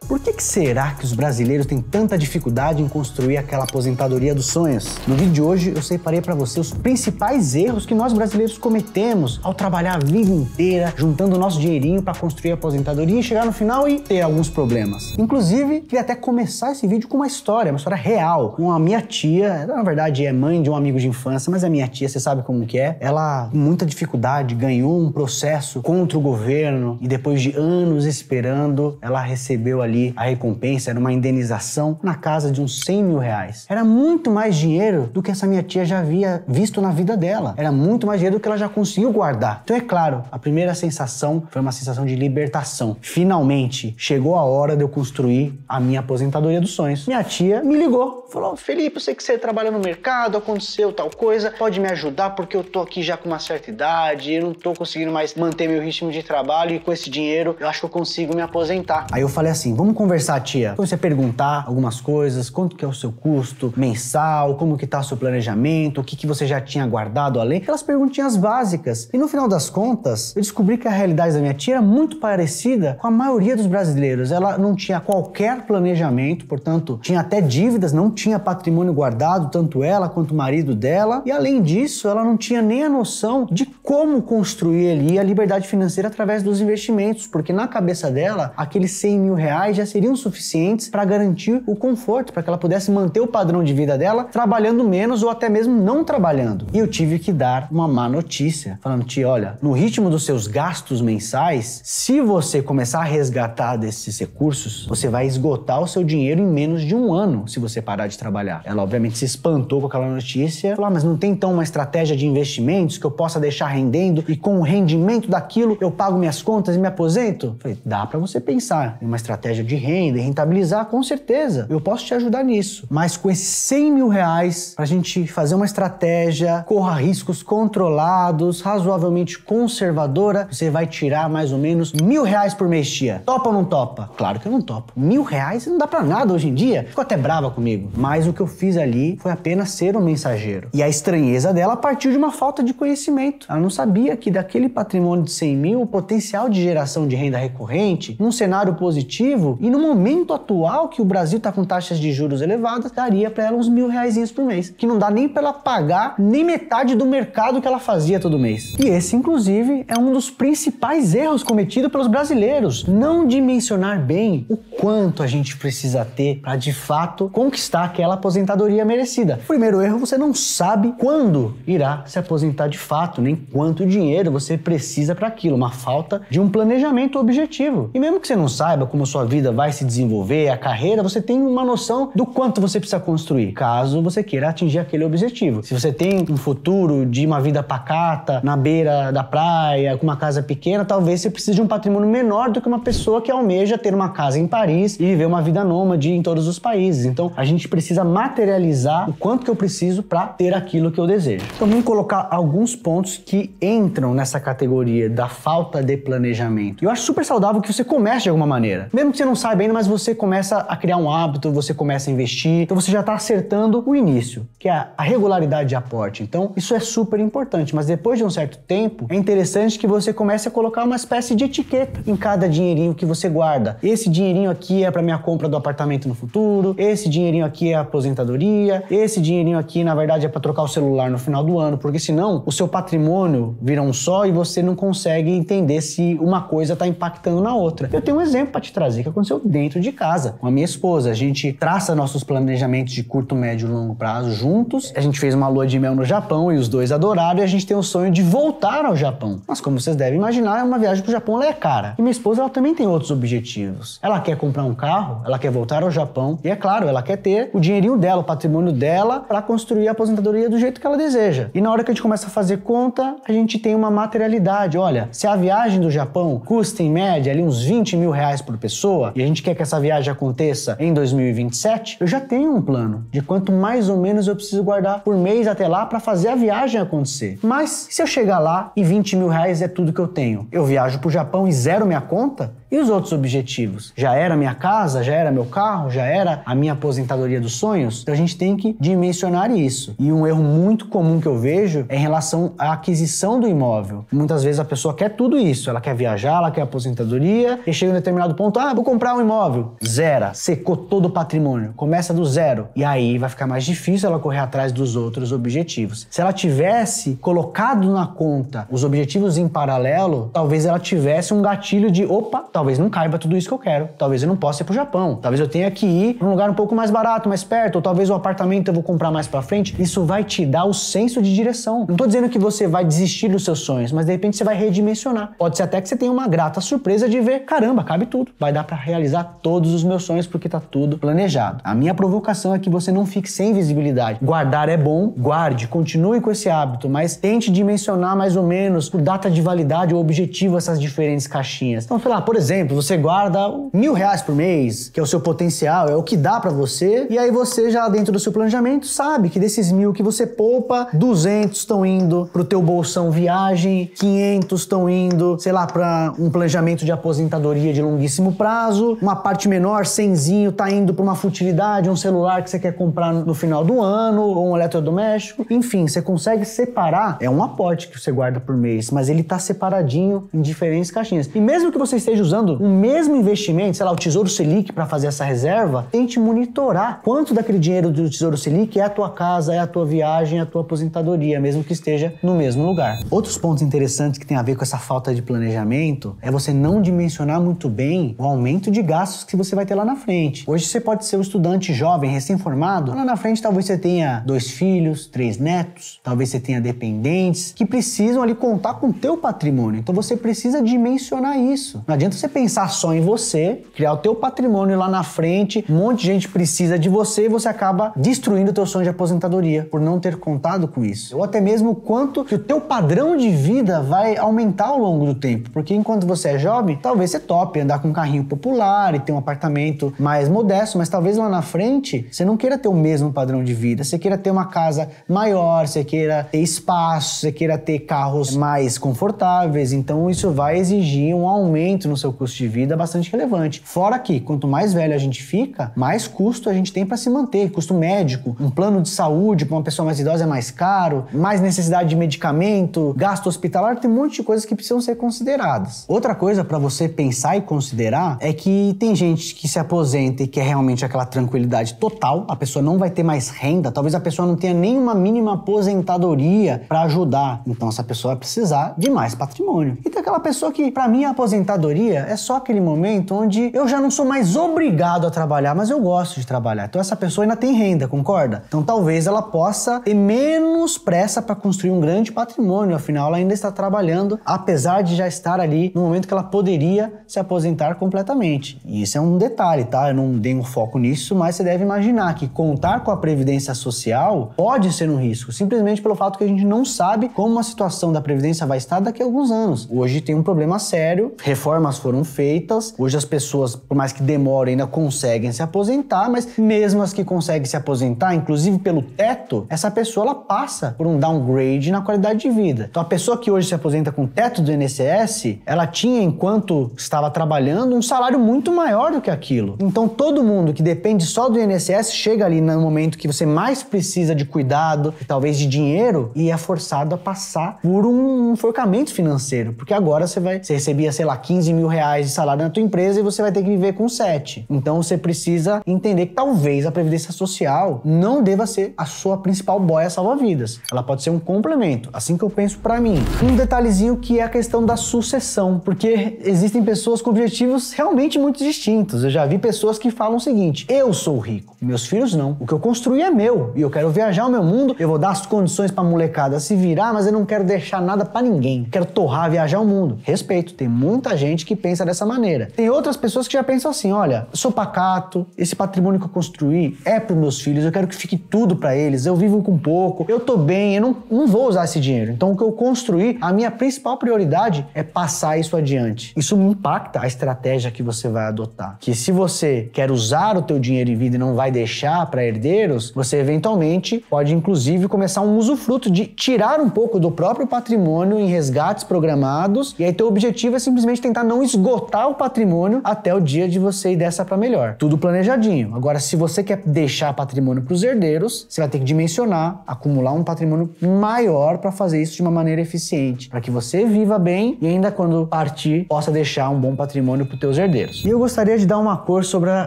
Por que será que os brasileiros têm tanta dificuldade em construir aquela aposentadoria dos sonhos? No vídeo de hoje eu separei para você os principais erros que nós brasileiros cometemos ao trabalhar a vida inteira, juntando o nosso dinheirinho para construir a aposentadoria e chegar no final e ter alguns problemas. Inclusive, queria até começar esse vídeo com uma história real, com a minha tia. Ela, na verdade, é mãe de um amigo de infância, mas a minha tia, você sabe como que é. Ela, com muita dificuldade, ganhou um processo contra o governo e depois de anos esperando, ela recebeu ali a recompensa, era uma indenização na casa de uns 100 mil reais. Era muito mais dinheiro do que essa minha tia já havia visto na vida dela. Era muito mais dinheiro do que ela já conseguiu guardar. Então é claro, a primeira sensação foi uma sensação de libertação. Finalmente, chegou a hora de eu construir a minha aposentadoria dos sonhos. Minha tia me ligou, falou: Felipe, eu sei que você trabalha no mercado, aconteceu tal coisa, pode me ajudar porque eu tô aqui já com uma certa idade, eu não tô conseguindo mais manter meu ritmo de trabalho e com esse dinheiro eu acho que eu consigo me aposentar. Aí eu falei assim: vamos conversar, tia. Você perguntar algumas coisas, quanto que é o seu custo mensal, como que tá o seu planejamento, o que que você já tinha guardado além, aquelas perguntinhas básicas. E no final das contas, eu descobri que a realidade da minha tia era muito parecida com a maioria dos brasileiros. Ela não tinha qualquer planejamento, portanto, tinha até dívidas, não tinha patrimônio guardado, tanto ela quanto o marido dela. E além disso, ela não tinha nem a noção de como construir ali a liberdade financeira através dos investimentos, porque na cabeça dela, aqueles 100 mil reais já seriam suficientes para garantir o conforto, para que ela pudesse manter o padrão de vida dela trabalhando menos ou até mesmo não trabalhando. E eu tive que dar uma má notícia, falando: tia, olha, no ritmo dos seus gastos mensais, se você começar a resgatar desses recursos, você vai esgotar o seu dinheiro em menos de um ano se você parar de trabalhar. Ela obviamente se espantou com aquela notícia, falou: mas não tem então uma estratégia de investimentos que eu possa deixar rendendo e com o rendimento daquilo eu pago minhas contas e me aposento? Eu falei: dá para você pensar em uma estratégia de renda e rentabilizar, com certeza. Eu posso te ajudar nisso. Mas com esses 100 mil reais, pra gente fazer uma estratégia, corra riscos controlados, razoavelmente conservadora, você vai tirar mais ou menos 1.000 reais por mês, tia. Topa ou não topa? Claro que eu não topo. 1.000 reais não dá pra nada hoje em dia. Ficou até brava comigo. Mas o que eu fiz ali foi apenas ser um mensageiro. E a estranheza dela partiu de uma falta de conhecimento. Ela não sabia que daquele patrimônio de 100 mil, o potencial de geração de renda recorrente, num cenário positivo e no momento atual que o Brasil tá com taxas de juros elevadas, daria pra ela uns 1.000 reaisinhos por mês, que não dá nem pra ela pagar nem metade do mercado que ela fazia todo mês. E esse, inclusive, é um dos principais erros cometidos pelos brasileiros: não dimensionar bem o quanto a gente precisa ter para de fato conquistar aquela aposentadoria merecida. Primeiro erro: você não sabe quando irá se aposentar de fato, nem quanto dinheiro você precisa para aquilo, uma falta de um planejamento objetivo. E mesmo que você não saiba como sua vida vai se desenvolver, a carreira, você tem uma noção do quanto você precisa construir, caso você queira atingir aquele objetivo. Se você tem um futuro de uma vida pacata, na beira da praia, com uma casa pequena, talvez você precise de um patrimônio menor do que uma pessoa que almeja ter uma casa em Paris e viver uma vida nômade em todos os países. Então, a gente precisa materializar o quanto que eu preciso para ter aquilo que eu desejo. Então, vamos colocar alguns pontos que entram nessa categoria da falta de planejamento. Eu acho super saudável que você comece de alguma maneira. Mesmo que você não saiba ainda, mas você começa a criar um hábito, você começa a investir, então você já está acertando o início, que é a regularidade de aporte. Então, isso é super importante, mas depois de um certo tempo, é interessante que você comece a colocar uma espécie de etiqueta em cada dinheirinho que você guarda. Esse dinheirinho aqui é para minha compra do apartamento no futuro, esse dinheirinho aqui é a aposentadoria, esse dinheirinho aqui, na verdade, é para trocar o celular no final do ano, porque senão o seu patrimônio vira um só e você não consegue entender se uma coisa está impactando na outra. Eu tenho um exemplo para te trazer que aconteceu dentro de casa com a minha esposa. A gente traça nossos planejamentos de curto, médio e longo prazo juntos. A gente fez uma lua de mel no Japão e os dois adoraram, e a gente tem o sonho de voltar ao Japão. Mas como vocês devem imaginar, uma viagem pro Japão ela é cara. E minha esposa ela também tem outros objetivos. Ela quer comprar um carro, ela quer voltar ao Japão e, é claro, ela quer ter o dinheirinho dela, o patrimônio dela para construir a aposentadoria do jeito que ela deseja. E na hora que a gente começa a fazer conta, a gente tem uma materialidade. Olha, se a viagem do Japão custa em média ali uns 20 mil reais por pessoa e a gente quer que essa viagem aconteça em 2027, eu já tenho um plano de quanto mais ou menos eu preciso guardar por mês até lá para fazer a viagem acontecer. Mas se eu chegar lá e 20 mil reais é tudo que eu tenho, eu viajo pro Japão e zero minha conta? E os outros objetivos? Já era minha casa? Já era meu carro? Já era a minha aposentadoria dos sonhos? Então a gente tem que dimensionar isso. E um erro muito comum que eu vejo é em relação à aquisição do imóvel. Muitas vezes a pessoa quer tudo isso. Ela quer viajar, ela quer aposentadoria, e chega em um determinado ponto, vou comprar um imóvel. Zera, secou todo o patrimônio, começa do zero. E aí vai ficar mais difícil ela correr atrás dos outros objetivos. Se ela tivesse colocado na conta os objetivos em paralelo, talvez ela tivesse um gatilho de, opa, talvez não caiba tudo isso que eu quero. Talvez eu não possa ir pro Japão. Talvez eu tenha que ir para um lugar um pouco mais barato, mais perto, ou talvez o apartamento eu vou comprar mais pra frente. Isso vai te dar o senso de direção. Não tô dizendo que você vai desistir dos seus sonhos, mas de repente você vai redimensionar. Pode ser até que você tenha uma grata surpresa de ver, caramba, cabe tudo. Vai dar pra realizar todos os meus sonhos porque tá tudo planejado. A minha provocação é que você não fique sem visibilidade. Guardar é bom, guarde, continue com esse hábito, mas tente dimensionar mais ou menos por data de validade ou objetivo essas diferentes caixinhas. Então, sei lá, por exemplo, você guarda R$1.000 por mês, que é o seu potencial, é o que dá pra você, e aí você já dentro do seu planejamento sabe que desses 1.000 que você poupa, 200 estão indo pro teu bolsão viagem, 500 estão indo, sei lá, pra um planejamento de aposentadoria de longuíssimo prazo, uma parte menor, 100zinho, tá indo pra uma futilidade, um celular que você quer comprar no final do ano, ou um eletrodoméstico, enfim, você consegue separar, é um aporte que você guarda por mês, mas ele tá separadinho em diferentes caixinhas. E mesmo que você esteja usando o mesmo investimento, sei lá, o Tesouro Selic para fazer essa reserva, tente monitorar quanto daquele dinheiro do Tesouro Selic é a tua casa, é a tua viagem, é a tua aposentadoria, mesmo que esteja no mesmo lugar. Outros pontos interessantes que tem a ver com essa falta de planejamento é você não dimensionar muito bem o aumento de gastos que você vai ter lá na frente. Hoje você pode ser um estudante jovem, recém-formado, lá na frente talvez você tenha 2 filhos, 3 netos, talvez você tenha dependentes que precisam ali contar com o teu patrimônio. Então você precisa dimensionar isso. Não adianta você pensar só em você, criar o teu patrimônio lá na frente, um monte de gente precisa de você e você acaba destruindo o teu sonho de aposentadoria por não ter contado com isso. Ou até mesmo o quanto que o teu padrão de vida vai aumentar ao longo do tempo. Porque enquanto você é jovem, talvez você tope andar com um carrinho popular e ter um apartamento mais modesto, mas talvez lá na frente você não queira ter o mesmo padrão de vida. Você queira ter uma casa maior, você queira ter espaço, você queira ter carros mais confortáveis. Então isso vai exigir um aumento no seu custo de vida bastante relevante. Fora que, quanto mais velho a gente fica, mais custo a gente tem para se manter. Custo médico, um plano de saúde para uma pessoa mais idosa é mais caro, mais necessidade de medicamento, gasto hospitalar, tem um monte de coisas que precisam ser consideradas. Outra coisa para você pensar e considerar é que tem gente que se aposenta e quer realmente aquela tranquilidade total, a pessoa não vai ter mais renda, talvez a pessoa não tenha nenhuma mínima aposentadoria para ajudar, então essa pessoa vai precisar de mais patrimônio. E tem aquela pessoa que, para mim, a aposentadoria é só aquele momento onde eu já não sou mais obrigado a trabalhar, mas eu gosto de trabalhar. Então essa pessoa ainda tem renda, concorda? Então talvez ela possa ter menos pressa para construir um grande patrimônio, afinal ela ainda está trabalhando, apesar de já estar ali no momento que ela poderia se aposentar completamente. E isso é um detalhe, tá? Eu não dei um foco nisso, mas você deve imaginar que contar com a previdência social pode ser um risco, simplesmente pelo fato que a gente não sabe como a situação da previdência vai estar daqui a alguns anos. Hoje tem um problema sério, reformas foram feitas, hoje as pessoas, por mais que demorem, ainda conseguem se aposentar, mas mesmo as que conseguem se aposentar, inclusive pelo teto, essa pessoa ela passa por um downgrade na qualidade de vida. Então a pessoa que hoje se aposenta com o teto do INSS, ela tinha, enquanto estava trabalhando, um salário muito maior do que aquilo. Então todo mundo que depende só do INSS chega ali no momento que você mais precisa de cuidado, talvez de dinheiro, e é forçado a passar por um enforcamento financeiro, porque agora você recebia, sei lá, 15 mil reais de salário na tua empresa e você vai ter que viver com 7. Então você precisa entender que talvez a previdência social não deva ser a sua principal boia salva-vidas. Ela pode ser um complemento, assim que eu penso pra mim. Um detalhezinho que é a questão da sucessão, porque existem pessoas com objetivos realmente muito distintos. Eu já vi pessoas que falam o seguinte: eu sou rico, meus filhos não. O que eu construí é meu e eu quero viajar o meu mundo, eu vou dar as condições pra molecada se virar, mas eu não quero deixar nada pra ninguém. Quero torrar, viajar o mundo. Respeito, tem muita gente que pensa dessa maneira. Tem outras pessoas que já pensam assim: olha, eu sou pacato, esse patrimônio que eu construí é pros meus filhos, eu quero que fique tudo pra eles, eu vivo com pouco, eu tô bem, eu não vou usar esse dinheiro. Então o que eu construí, a minha principal prioridade é passar isso adiante. Isso impacta a estratégia que você vai adotar. Que se você quer usar o teu dinheiro em vida e não vai deixar para herdeiros, você eventualmente pode inclusive começar um usufruto de tirar um pouco do próprio patrimônio em resgates programados, e aí teu objetivo é simplesmente tentar não esgotar o patrimônio até o dia de você ir dessa para melhor. Tudo planejadinho. Agora, se você quer deixar patrimônio para os herdeiros, você vai ter que dimensionar, acumular um patrimônio maior para fazer isso de uma maneira eficiente, para que você viva bem e ainda quando partir, possa deixar um bom patrimônio para os teus herdeiros. E eu gostaria de dar uma cor sobre a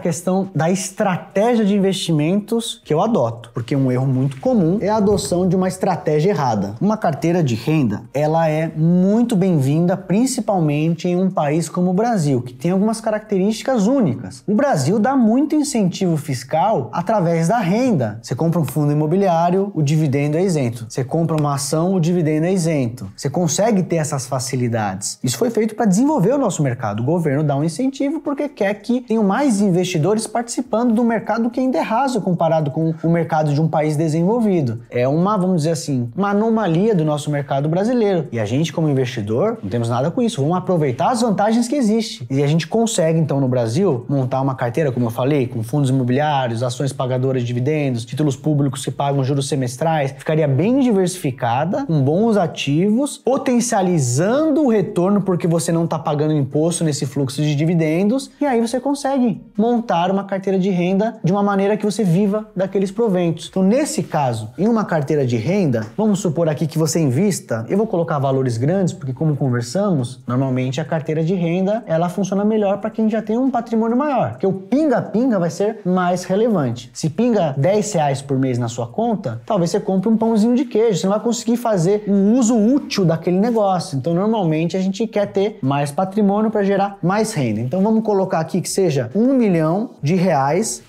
questão da estratégia de investimentos que eu adoto, porque um erro muito comum é a adoção de uma estratégia errada. Uma carteira de renda, ela é muito bem-vinda, principalmente em um país como o Brasil, que tem algumas características únicas. O Brasil dá muito incentivo fiscal através da renda. Você compra um fundo imobiliário, o dividendo é isento. Você compra uma ação, o dividendo é isento. Você consegue ter essas facilidades. Isso foi feito para desenvolver o nosso mercado. O governo dá um incentivo porque quer que tenham mais investidores participando do mercado que ainda é raso comparado com o mercado de um país desenvolvido. É uma, vamos dizer assim, uma anomalia do nosso mercado brasileiro. E a gente, como investidor, não temos nada com isso. Vamos aproveitar as vantagens que existem. E a gente consegue, então, no Brasil, montar uma carteira, como eu falei, com fundos imobiliários, ações pagadoras de dividendos, títulos públicos que pagam juros semestrais. Ficaria bem diversificada, com bons ativos, potencializando o retorno porque você não está pagando imposto nesse fluxo de dividendos. E aí você consegue montar uma carteira de renda de uma maneira que você viva daqueles proventos. Então, nesse caso, em uma carteira de renda, vamos supor aqui que você invista, eu vou colocar valores grandes, porque como conversamos, normalmente a carteira de renda, ela funciona melhor para quem já tem um patrimônio maior, porque o pinga-pinga vai ser mais relevante. Se pinga R$10 por mês na sua conta, talvez você compre um pãozinho de queijo, você não vai conseguir fazer um uso útil daquele negócio. Então, normalmente, a gente quer ter mais patrimônio para gerar mais renda. Então, vamos colocar aqui que seja R$1 milhão,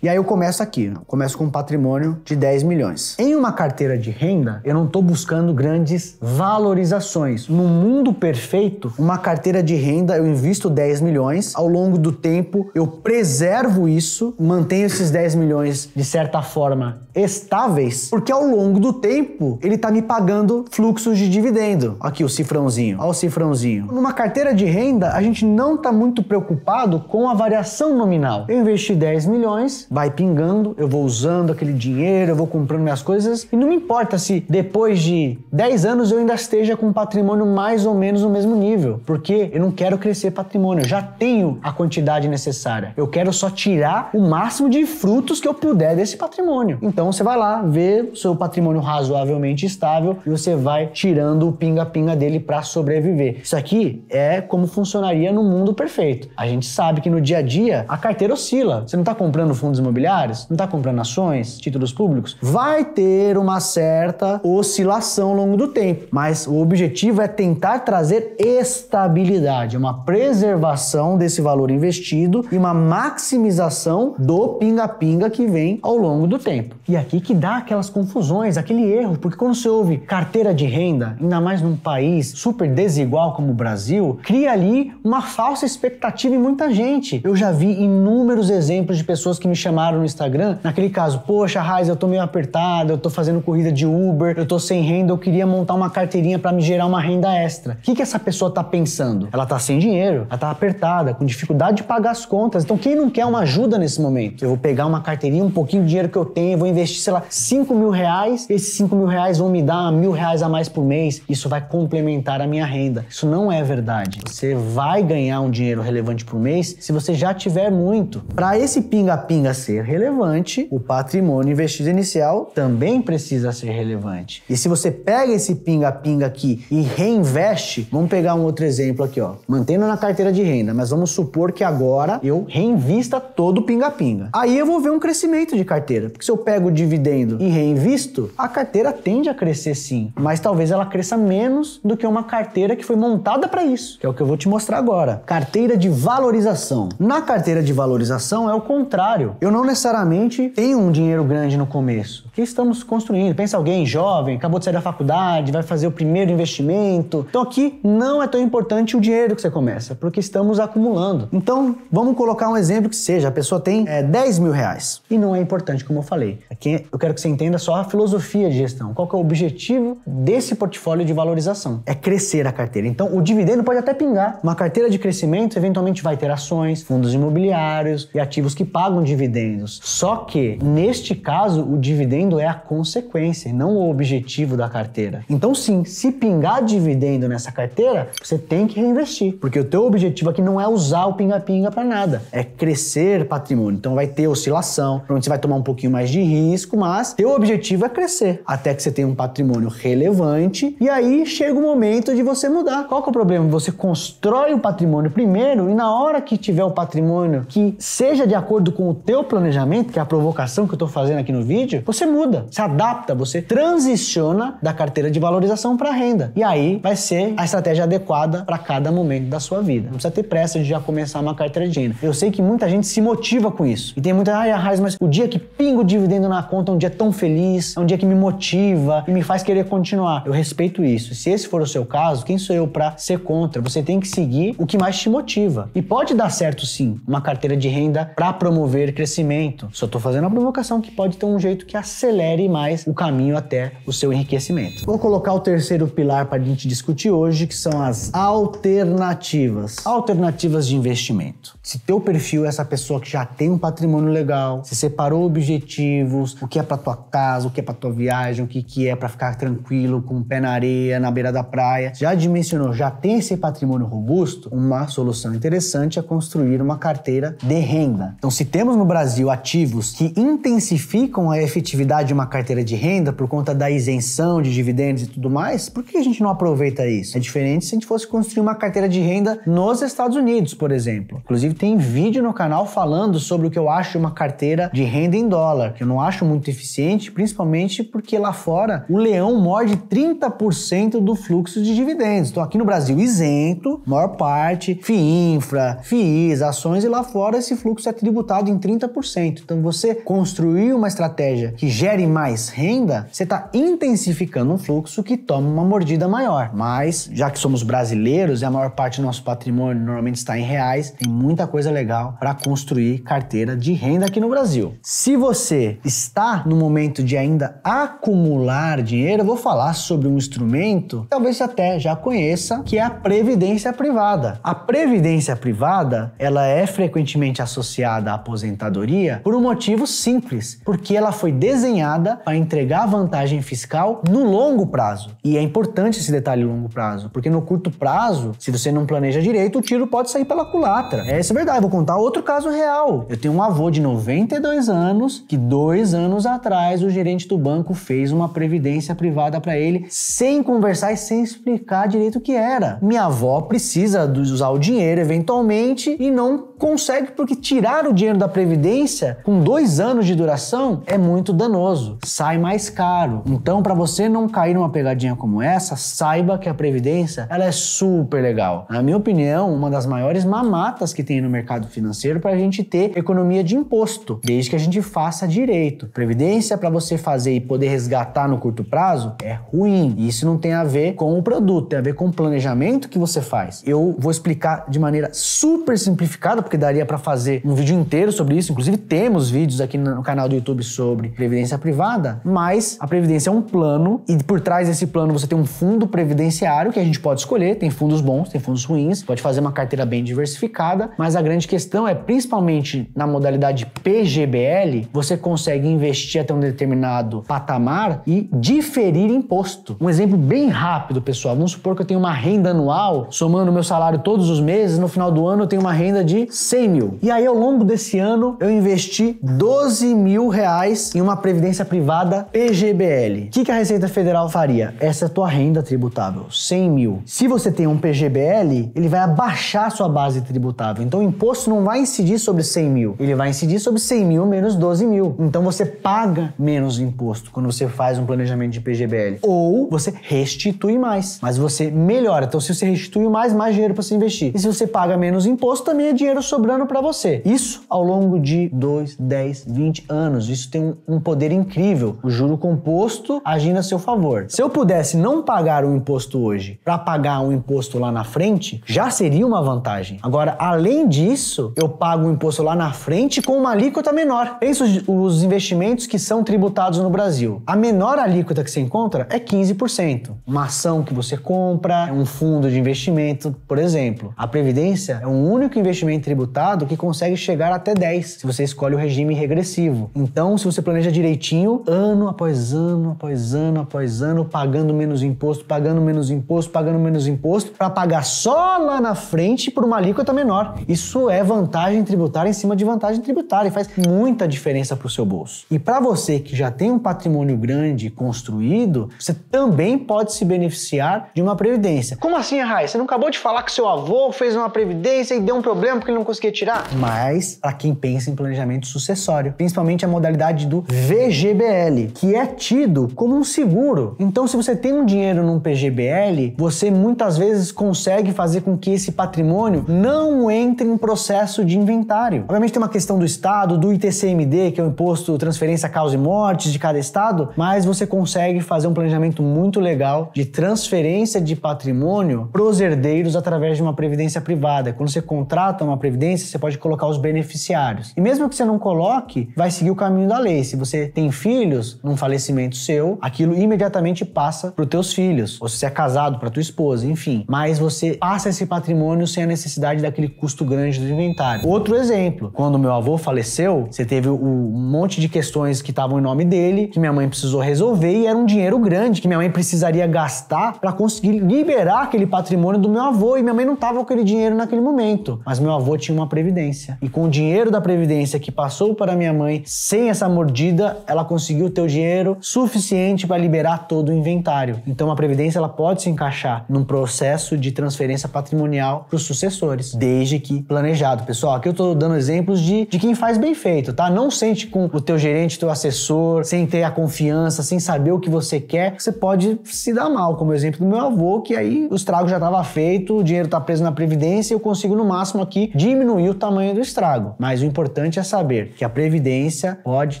e aí eu começo aqui, eu começo com um patrimônio de 10 milhões. Em uma carteira de renda, eu não estou buscando grandes valorizações. No mundo perfeito, uma carteira de renda, eu invisto 10 milhões, ao longo do tempo eu preservo isso, mantenho esses 10 milhões de certa forma estáveis, porque ao longo do tempo ele está me pagando fluxos de dividendo. Aqui o cifrãozinho, olha o cifrãozinho. Numa carteira de renda, a gente não está muito preocupado com a variação nominal. Eu investi 10 milhões, vai pingando, eu vou usando aquele dinheiro, eu vou comprando minhas coisas e não me importa se depois de 10 anos eu ainda esteja com um patrimônio mais ou menos no mesmo nível, porque eu não quero crescer patrimônio, eu já tenho a quantidade necessária. Eu quero só tirar o máximo de frutos que eu puder desse patrimônio. Então você vai lá, vê o seu patrimônio razoavelmente estável e você vai tirando o pinga-pinga dele para sobreviver. Isso aqui é como funcionaria no mundo perfeito. A gente sabe que no dia a dia a carteira oscila. Você não está comprando fundos imobiliários, não está comprando ações, títulos públicos, vai ter uma certa oscilação ao longo do tempo, mas o objetivo é tentar trazer estabilidade, uma preservação desse valor investido e uma maximização do pinga-pinga que vem ao longo do tempo. E aqui que dá aquelas confusões, aquele erro, porque quando você ouve carteira de renda, ainda mais num país super desigual como o Brasil, cria ali uma falsa expectativa em muita gente. Eu já vi inúmeros exemplos de pessoas que me chamaram no Instagram, naquele caso, poxa, Raiz, eu tô meio apertado, eu tô fazendo corrida de Uber, eu tô sem renda, eu queria montar uma carteirinha para me gerar uma renda extra. O que essa pessoa tá pensando? Ela tá sem dinheiro, ela tá apertada, com dificuldade de pagar as contas. Então, quem não quer uma ajuda nesse momento? Eu vou pegar uma carteirinha, um pouquinho de dinheiro que eu tenho, vou investir, sei lá, 5 mil reais, esses 5 mil reais vão me dar R$1.000 a mais por mês, isso vai complementar a minha renda. Isso não é verdade. Você vai ganhar um dinheiro relevante por mês se você já tiver muito. Para esse pinga-pinga ser relevante, o patrimônio investido inicial também precisa ser relevante. E se você pega esse pinga-pinga aqui e reinveste, vamos pegar um outro exemplo aqui, ó, mantendo na carteira de renda, mas vamos supor que agora eu reinvista todo o pinga-pinga. Aí eu vou ver um crescimento de carteira, porque se eu pego o dividendo e reinvisto, a carteira tende a crescer sim, mas talvez ela cresça menos do que uma carteira que foi montada para isso, que é o que eu vou te mostrar agora. Carteira de valorização. Na carteira de valorização é o contrário. Eu não necessariamente tenho um dinheiro grande no começo. O que estamos construindo? Pensa alguém jovem, acabou de sair da faculdade, vai fazer o primeiro investimento. Então aqui não é tão importante o dinheiro que você começa, porque estamos acumulando. Então vamos colocar um exemplo que seja, a pessoa tem 10 mil reais. E não é importante, como eu falei. Aqui eu quero que você entenda só a filosofia de gestão. Qual que é o objetivo desse portfólio de valorização? É crescer a carteira. Então o dividendo pode até pingar. Uma carteira de crescimento eventualmente vai ter ações, fundos imobiliários e ativos que pagam dividendos. Só que, neste caso, o dividendo é a consequência, não o objetivo da carteira. Então sim, se pingar dividendo nessa carteira, você tem que reinvestir, porque o teu objetivo aqui não é usar o pinga-pinga para nada, é crescer patrimônio. Então vai ter oscilação, provavelmente você vai tomar um pouquinho mais de risco, mas teu objetivo é crescer, até que você tenha um patrimônio relevante, e aí chega o momento de você mudar. Qual que é o problema? Você constrói o patrimônio primeiro, e na hora que tiver o patrimônio que seja de acordo com o teu planejamento, que é a provocação que eu tô fazendo aqui no vídeo, você muda, se adapta, você transiciona da carteira de valorização para renda. E aí vai ser a estratégia adequada para cada momento da sua vida. Não precisa ter pressa de já começar uma carteira de renda. Eu sei que muita gente se motiva com isso. E tem muita, Raiz, mas o dia que pinga o dividendo na conta é um dia tão feliz, é um dia que me motiva e me faz querer continuar. Eu respeito isso. Se esse for o seu caso, quem sou eu para ser contra? Você tem que seguir o que mais te motiva. E pode dar certo sim, uma carteira de renda para promover crescimento. Só tô fazendo uma provocação que pode ter um jeito que acelere mais o caminho até o seu enriquecimento. Vou colocar o terceiro pilar para a gente discutir hoje, que são as alternativas. Alternativas de investimento. Se teu perfil é essa pessoa que já tem um patrimônio legal, se separou objetivos, o que é para tua casa, o que é para tua viagem, o que é para ficar tranquilo, com o pé na areia, na beira da praia, já dimensionou, já tem esse patrimônio robusto, uma solução interessante é construir uma carteira de renda. Então, se temos no Brasil ativos que intensificam a efetividade de uma carteira de renda por conta da isenção de dividendos e tudo mais, por que a gente não aproveita isso? É diferente se a gente fosse construir uma carteira de renda nos Estados Unidos, por exemplo. Inclusive, tem vídeo no canal falando sobre o que eu acho de uma carteira de renda em dólar, que eu não acho muito eficiente, principalmente porque lá fora o leão morde 30% do fluxo de dividendos. Então, aqui no Brasil, isento, maior parte, FIINFRA, FIIs, ações, e lá fora esse fluxo é tributado em 30%. Então, você construir uma estratégia que gere mais renda, você está intensificando um fluxo que toma uma mordida maior. Mas, já que somos brasileiros e a maior parte do nosso patrimônio normalmente está em reais, tem muita coisa legal para construir carteira de renda aqui no Brasil. Se você está no momento de ainda acumular dinheiro, eu vou falar sobre um instrumento que talvez você até já conheça, que é a previdência privada. A previdência privada, ela é frequentemente associada à aposentadoria por um motivo simples, porque ela foi desenhada para entregar vantagem fiscal no longo prazo. E é importante esse detalhe longo prazo, porque no curto prazo, se você não planeja direito, o tiro pode sair pela culatra. Essa é verdade. Vou contar outro caso real. Eu tenho um avô de 92 anos que 2 anos atrás o gerente do banco fez uma previdência privada para ele sem conversar e sem explicar direito o que era. Minha avó precisa usar o dinheiro eventualmente e não consegue porque tirar o dinheiro da previdência com 2 anos de duração é muito danoso, sai mais caro. Então, para você não cair numa pegadinha como essa, saiba que a previdência ela é super legal. Na minha opinião, uma das maiores mamatas que tem no mercado financeiro para a gente ter economia de imposto, desde que a gente faça direito. Previdência para você fazer e poder resgatar no curto prazo é ruim. Isso não tem a ver com o produto, tem a ver com o planejamento que você faz. Eu vou explicar de maneira super simplificada, porque daria para fazer um vídeo inteiro sobre isso. Inclusive temos vídeos aqui no canal do YouTube sobre previdência privada, mas a previdência é um plano e por trás desse plano você tem um fundo previdenciário que a gente pode escolher, tem fundos bons, tem fundos ruins, pode fazer uma carteira bem diversificada, mas a grande questão é, principalmente na modalidade PGBL, você consegue investir até um determinado patamar e diferir imposto. Um exemplo bem rápido, pessoal, vamos supor que eu tenho uma renda anual, somando meu salário todos os meses, no final do ano eu tenho uma renda de 100 mil. E aí, ao longo desse ano, eu investi 12 mil reais em uma previdência privada PGBL. O que a Receita Federal faria? Essa é a tua renda tributável, 100 mil. Se você tem um PGBL, ele vai abaixar a sua base tributável. Então, o imposto não vai incidir sobre 100 mil. Ele vai incidir sobre 100 mil menos 12 mil. Então, você paga menos imposto quando você faz um planejamento de PGBL. Ou você restitui mais, mas você melhora. Então, se você restitui mais dinheiro para você investir. E se você paga menos imposto, também é dinheiro sobrando para você. Isso ao longo de 2, 10, 20 anos. Isso tem um poder incrível. O juro composto agindo a seu favor. Se eu pudesse não pagar o imposto hoje para pagar um imposto lá na frente, já seria uma vantagem. Agora, além disso, eu pago o imposto lá na frente com uma alíquota menor. Pensa os investimentos que são tributados no Brasil. A menor alíquota que você encontra é 15%. Uma ação que você compra, um fundo de investimento, por exemplo. A Previdência é o único investimento tributado que consegue chegar até 10, se você escolhe o regime regressivo. Então, se você planeja direitinho, ano após ano, após ano, após ano, pagando menos imposto, pagando menos imposto, pagando menos imposto, para pagar só lá na frente por uma alíquota menor. Isso é vantagem tributária em cima de vantagem tributária e faz muita diferença para o seu bolso. E para você que já tem um patrimônio grande construído, você também pode se beneficiar de uma previdência. Como assim, Rai? Você não acabou de falar que seu avô fez uma previdência e deu um problema porque ele não conseguia tirar? Mas para quem pensa em planejamento sucessório, principalmente a modalidade do VGBL, que é tido como um seguro. Então, se você tem um dinheiro num PGBL, você muitas vezes consegue fazer com que esse patrimônio não entre em processo de inventário. Obviamente tem uma questão do Estado, do ITCMD, que é o Imposto Transferência Causa e Mortes de cada Estado, mas você consegue fazer um planejamento muito legal de transferência de patrimônio para os herdeiros através de uma previdência privada. Quando você contrata uma previdência, você pode colocar os beneficiários. E mesmo que você não coloque, vai seguir o caminho da lei. Se você tem filhos, num falecimento seu, aquilo imediatamente passa para os teus filhos. Ou se você é casado, para tua esposa, enfim. Mas você passa esse patrimônio sem a necessidade daquele custo grande do inventário. Outro exemplo, quando meu avô faleceu, você teve um monte de questões que estavam em nome dele, que minha mãe precisou resolver e era um dinheiro grande que minha mãe precisaria gastar para conseguir liberar aquele patrimônio do meu avô e minha mãe não estava com aquele dinheiro naquele momento. Mas meu avô tinha uma previdência. E com o dinheiro da previdência que passou para minha mãe, sem essa mordida, ela conseguiu ter o dinheiro suficiente para liberar todo o inventário. Então a previdência ela pode se encaixar num processo de transferência patrimonial para os sucessores, desde que planejado. Pessoal, aqui eu estou dando exemplos de quem faz bem feito, tá? Não sente com o teu gerente, teu assessor, sem ter a confiança, sem saber o que você quer, você pode se dar mal, como o exemplo do meu avô, que aí o estrago já estava feito, o dinheiro está preso na previdência e eu consigo no máximo aqui diminuir o tamanho do estrago. Mas o importante é saber que a previdência pode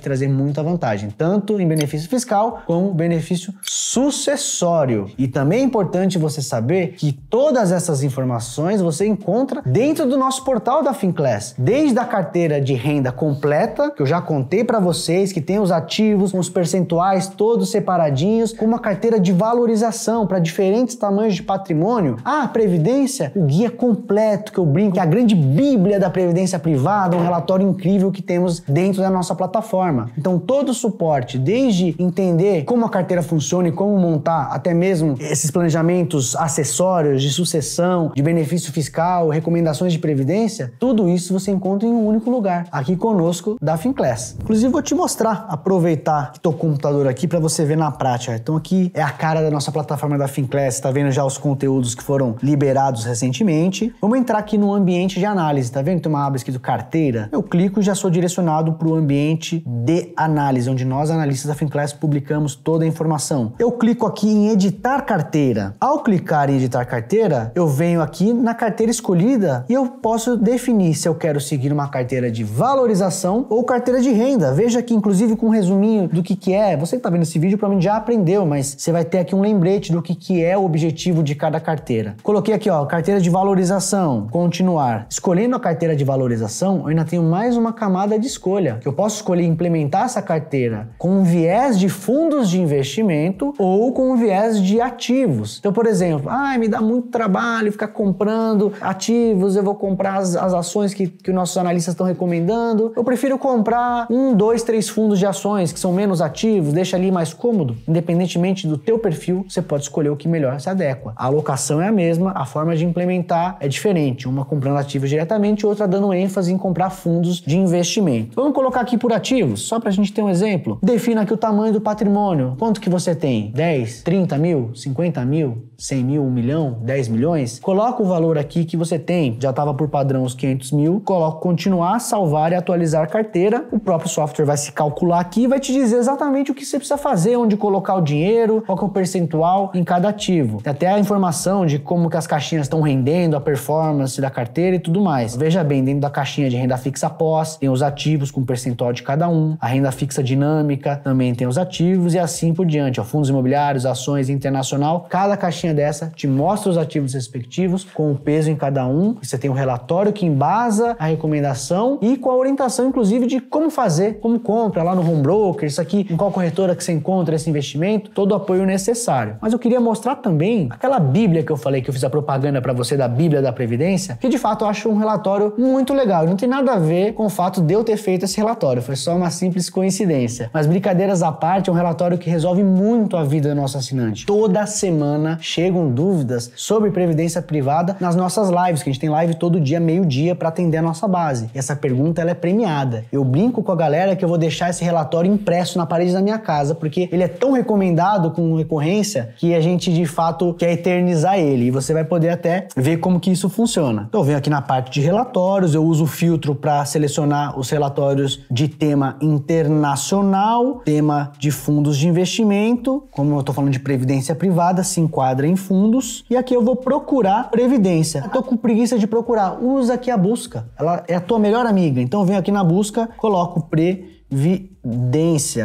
trazer muita vantagem, tanto em benefício fiscal como benefício sucessório. E também é importante você saber que todas essas informações você encontra dentro do nosso portal da Finclass, desde a carteira de renda completa, que eu já contei para vocês, que tem os ativos com os percentuais todos separadinhos, com uma carteira de valorização para diferentes tamanhos de patrimônio. A previdência, o guia completo, que eu brinco, que é a grande bíblia da previdência privada, um relatório incrível que temos dentro da nossa plataforma. Então todo o suporte, desde entender como a carteira funciona e como montar até mesmo esses planejamentos acessórios de sucessão, de benefício fiscal, recomendações de previdência, tudo isso você encontra em um único lugar, aqui conosco da Finclass. Inclusive vou te mostrar, aproveitar que tô com o computador aqui para você ver na prática. Então aqui é a cara da nossa plataforma da Finclass, tá vendo já os conteúdos que foram liberados recentemente. Vamos entrar aqui no ambiente de análise, tá vendo? Tem uma aba escrito carteira. Eu clico e já sou direcionado para o ambiente de análise, onde nós, analistas da Finclass, publicamos toda a informação. Eu clico aqui em editar carteira. Ao clicar em editar carteira, eu venho aqui na carteira escolhida e eu posso definir se eu quero seguir uma carteira de valorização ou carteira de renda. Veja aqui, inclusive, com um resuminho do que é. Você que está vendo esse vídeo provavelmente já aprendeu, mas você vai ter aqui um lembrete do que é o objetivo de cada carteira. Coloquei aqui, ó, carteira de valorização, continuar. Escolhendo a carteira de valorização, eu ainda tenho mais uma camada de escolha, que eu posso escolher implementar essa carteira com um viés de fundos de investimento ou com um viés de ativos. Então, por exemplo, me dá muito trabalho ficar comprando ativos, eu vou comprar as ações que nossos analistas estão recomendando. Eu prefiro comprar 1, 2, 3 fundos de ações que são menos ativos, deixa ali mais cômodo. Independentemente do teu perfil, você pode escolher o que melhor se adequa. A alocação é a mesma, a forma de implementar é diferente. Uma comprando ativos diretamente, outra dando ênfase em comprar fundos de investimento. Vamos colocar aqui por ativos, só para a gente ter um exemplo. Defina aqui o tamanho do patrimônio. Quanto que você tem? 10, 30 mil, 50 mil, 100 mil, 1 milhão, 10 milhões? Coloca o valor aqui que você tem. Já estava por padrão os 500 mil. Coloca continuar, salvar e atualizar a carteira. O próprio software vai se calcular aqui e vai te dizer exatamente o que você precisa fazer, onde colocar o dinheiro, qual que é o percentual em cada ativo. Tem até a informação de como que as caixinhas estão rendendo, a performance da carteira e tudo mais. Veja bem, dentro da caixinha de renda fixa pós, tem os ativos com percentual de cada um. A renda fixa dinâmica também tem os ativos e assim por diante. Fundos imobiliários, ações, internacional. Cada caixinha dessa te mostra os ativos respectivos com o peso em cada um. Você tem um relatório que embasa a recomendação e com a orientação, inclusive, de como fazer, como compra lá no home broker, isso aqui, em qual corretora que você encontra esse investimento, todo o apoio necessário. Mas eu queria mostrar também aquela bíblia que eu falei, que eu fiz a propaganda para você da Bíblia da Previdência, que de fato eu acho um relatório muito legal. Não tem nada a ver com o fato de eu ter feito esse relatório, foi só uma simples coincidência. Mas brincadeiras à parte, é um relatório que resolve muito a vida do nosso assinante. Toda semana chegam dúvidas sobre previdência privada nas nossas lives, que a gente tem live todo dia, meio-dia, para atender a nossa base. E essa pergunta ela é premiada. Eu brinco com a galera que eu vou deixar esse relatório impresso na parede da minha casa, porque ele é tão recomendado com recorrência que a gente de fato quer eternizar ele. E você vai poder até ver como que isso funciona. Então eu venho aqui na parte de relatórios, eu uso o filtro para selecionar os relatórios de tema internacional, tema de fundos de investimento, como eu estou falando de previdência privada, se enquadra em fundos, e aqui eu vou procurar previdência. Eu tô com preguiça de procurar, usa aqui a busca, ela é a tua melhor amiga. Então eu venho aqui na busca, coloco previdência,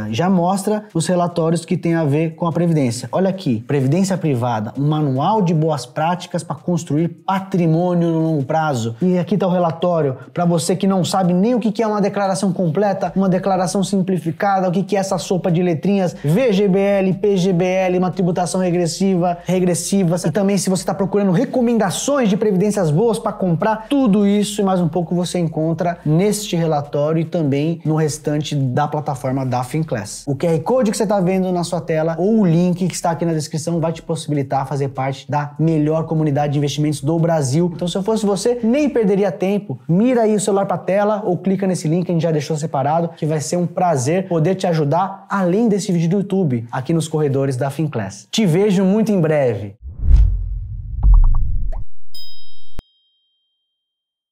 já mostra os relatórios que tem a ver com a previdência. Olha aqui, previdência privada, um manual de boas práticas para construir patrimônio no longo prazo. E aqui está o relatório para você que não sabe nem o que é uma declaração completa, uma declaração simplificada, o que é essa sopa de letrinhas, VGBL, PGBL, uma tributação regressiva, e também se você está procurando recomendações de previdências boas para comprar, tudo isso e mais um pouco você encontra neste relatório e também no restante da plataforma da Finclass. O QR Code que você está vendo na sua tela ou o link que está aqui na descrição vai te possibilitar fazer parte da melhor comunidade de investimentos do Brasil. Então, se eu fosse você, nem perderia tempo. Mira aí o celular para a tela ou clica nesse link que a gente já deixou separado, que vai ser um prazer poder te ajudar além desse vídeo do YouTube, aqui nos corredores da Finclass. Te vejo muito em breve.